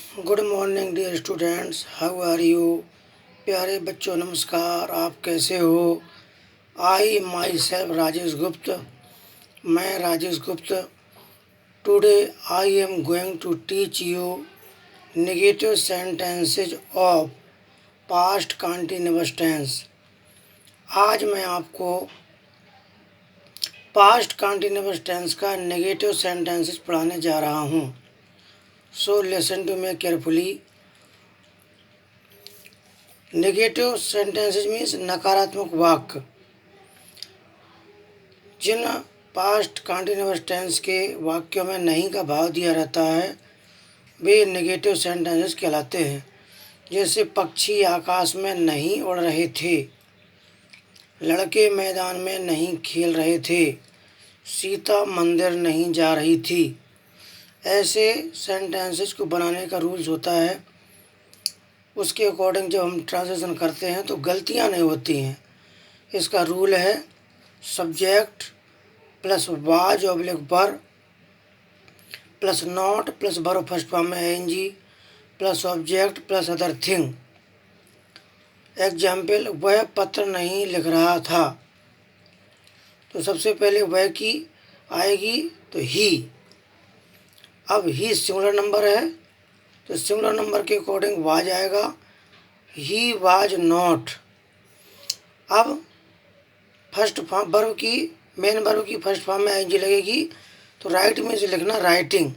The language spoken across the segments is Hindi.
Good morning dear students, how are you. प्यारे बच्चों नमस्कार, आप कैसे हो। आई माई सेल्फ राजेश गुप्त, मैं Rajesh Gupta. Today I am going to teach you negative sentences of past continuous tense. आज मैं आपको पास्ट कंटिन्यूअस टेंस का नेगेटिव सेंटेंसेज पढ़ाने जा रहा हूँ। So listen to me carefully. Negative sentences means नकारात्मक वाक्य। जिन पास्ट कंटिन्यूअस टेंस के वाक्यों में नहीं का भाव दिया रहता है वे नेगेटिव सेंटेंसेस कहलाते हैं। जैसे पक्षी आकाश में नहीं उड़ रहे थे, लड़के मैदान में नहीं खेल रहे थे, सीता मंदिर नहीं जा रही थी। ऐसे सेंटेंसेस को बनाने का रूल्स होता है। उसके अकॉर्डिंग जब हम ट्रांसलेशन करते हैं तो गलतियां नहीं होती हैं। इसका रूल है subject plus was oblique were plus not plus verb first form में ING plus object plus other thing. Example, वह पत्र नहीं लिख रहा था। तो सबसे पहले वह की आएगी तो ही। अब ही सिंगुलर नंबर है तो सिंगुलर नंबर के अकॉर्डिंग वाज आएगा, ही वाज नॉट। अब फर्स्ट फॉर्म वर्ब की मेन वर्ब की फर्स्ट फॉर्म में आईएनजी लगेगी तो राइट में से लिखना writing.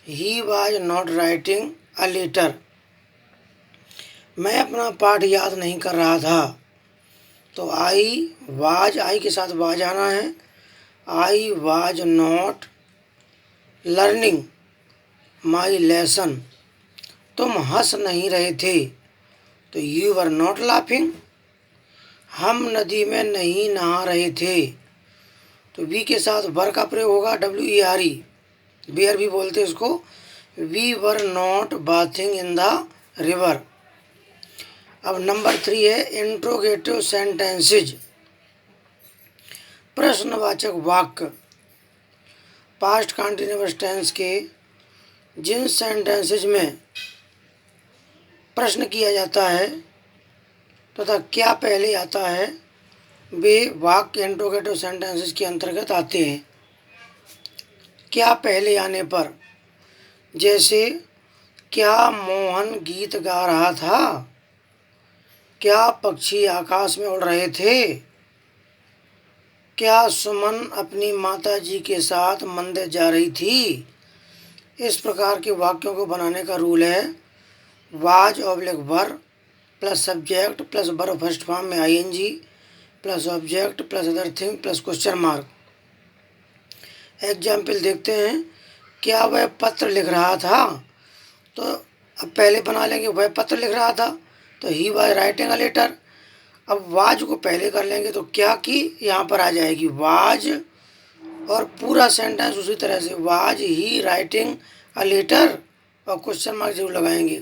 He was not writing a letter. मैं अपना पाठ याद नहीं कर रहा था। तो आई के साथ वाज आना है। I was not learning my lesson. तुम हंस नहीं रहे थे तो यू वर नॉट लाफिंग। हम नदी में नहीं नहा रहे थे तो वी के साथ वर का प्रयोग होगा, WERE, वेयर भी बोलते हैं इसको। We were not bathing in the river. अब नंबर 3 है इंट्रोगेटिव सेंटेंसेज, प्रश्नवाचक वाक्य। पास्ट कंटिन्यूअस टेंस के जिन सेंटेंसेज में प्रश्न किया जाता है तथा क्या पहले आता है वे वाक्य इंट्रोगेटिव सेंटेंसेस के अंतर्गत आते हैं। क्या पहले आने पर, जैसे क्या मोहन गीत गा रहा था, क्या पक्षी आकाश में उड़ रहे थे, क्या सुमन अपनी माताजी के साथ मंदिर जा रही थी। इस प्रकार के वाक्यों को बनाने का रूल है was oblique were plus subject plus verb first form में ING plus object plus other thing plus question mark. Example देखते हैं। क्या वह पत्र लिख रहा था, तो अब पहले बना लेंगे वह पत्र लिख रहा था तो he was writing a letter. अब वाज को पहले कर लेंगे तो क्या की यहाँ पर आ जाएगी वाज और पूरा सेंटेंस उसी तरह से was he writing a letter और क्वेश्चन मार्क जरूर लगाएंगे।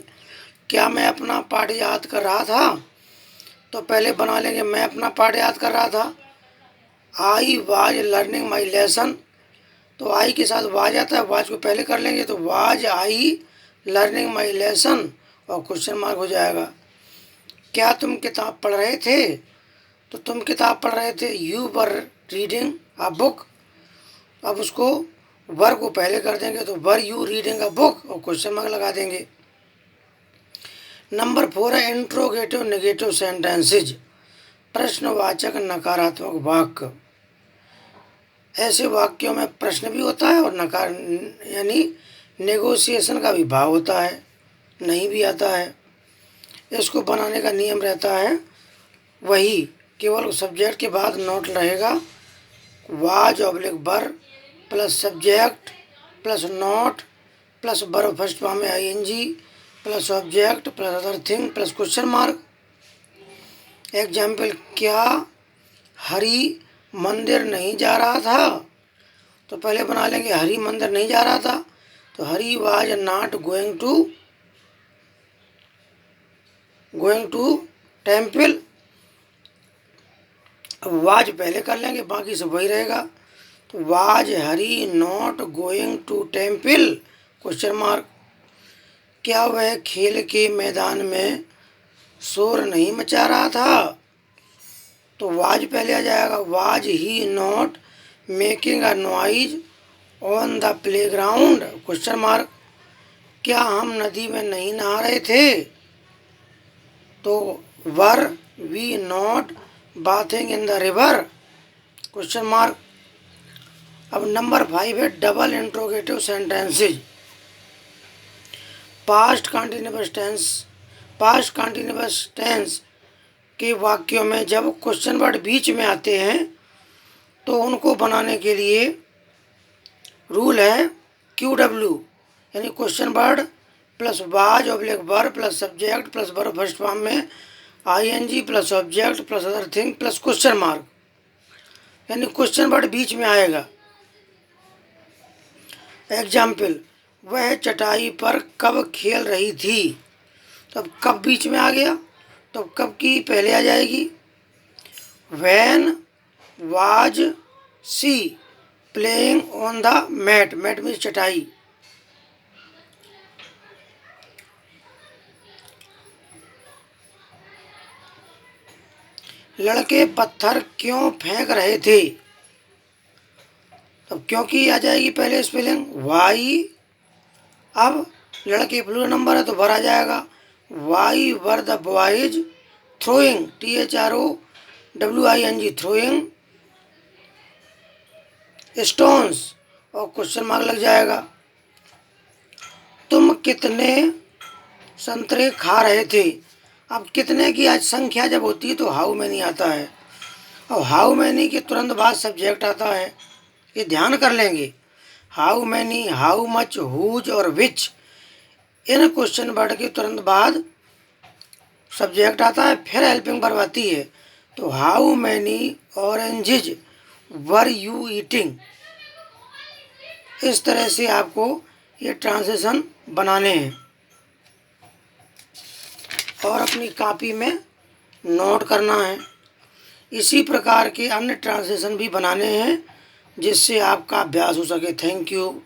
क्या मैं अपना पाठ याद कर रहा था, तो पहले बना लेंगे मैं अपना पाठ याद कर रहा था। I was learning my lesson, तो आई के साथ वाज आता है, वाज को पहले कर लेंगे तो was I learning my lesson और क्वेश्चन मार्क हो जाएगा। क्या तुम किताब पढ़ रहे थे, तो तुम किताब पढ़ रहे थे, you were reading a book. अब उसको वर को पहले कर देंगे तो were you reading a book और क्वेश्चन मार्क लगा देंगे। नंबर 4 है इंट्रोगेटिव नेगेटिव सेंटेंसेज, प्रश्नवाचक नकारात्मक वाक्य। ऐसे वाक्यों में प्रश्न भी होता है और नकार यानी नेगोशिएशन का भी भाव होता है, नहीं भी आता है। इसको बनाने का नियम रहता है वही, केवल सब्जेक्ट के बाद नोट रहेगा was oblique were plus subject plus not plus verb first form में ING plus object plus other thing plus question mark. Example, क्या हरि मंदिर नहीं जा रहा था, तो पहले बना लेंगे हरि मंदिर नहीं जा रहा था तो Hari was not going to temple. अब वाज पहले कर लेंगे, बाकी सब वही रहेगा। तो was Hari not going to temple question mark. क्या वह खेल के मैदान में शोर नहीं मचा रहा था? तो वाज पहले आ जाएगा। Was he not making a noise on the playground? Question mark. क्या हम नदी में नहीं नहा रहे थे? तो were we not bathing in the river? Question mark. अब नंबर 5 है double interrogative sentences. Past continuous tense के वाक्यों में जब क्वेश्चन वर्ड बीच में आते हैं तो उनको बनाने के लिए रूल है QW, यानी question word plus was oblique were plus subject plus verb first form में ING plus object plus other thing plus question mark, यानी क्वेश्चन वर्ड बीच में आएगा। एग्जाम्पल, वह चटाई पर कब खेल रही थी? तब कब बीच में आ गया, तो कब की पहले आ जाएगी। When was she playing on the mat? Mat means चटाई। लड़के पत्थर क्यों फेंक रहे थे? तब क्योंकि आ जाएगी पहले स्पेलिंग वाई। अब लड़के प्लूरल नंबर है तो वर आ जाएगा। Why were the boys throwing THROWING throwing stones, और क्वेश्चन मार्क लग जाएगा। तुम कितने संतरे खा रहे थे? अब कितने की आज संख्या जब होती है तो हाउ मैनी आता है, और हाउ मैनी के तुरंत बाद सब्जेक्ट आता है, ये ध्यान कर लेंगे। How many, how much, whose और विच, इन क्वेश्चन वर्ड के तुरंत बाद सब्जेक्ट आता है, फिर हेल्पिंग वर्ब आती है। तो how many oranges were you eating? इस तरह से आपको ये ट्रांसलेशन बनाने हैं और अपनी कॉपी में नोट करना है। इसी प्रकार के अन्य ट्रांसलेशन भी बनाने हैं जिससे आपका अभ्यास हो सके। Thank you.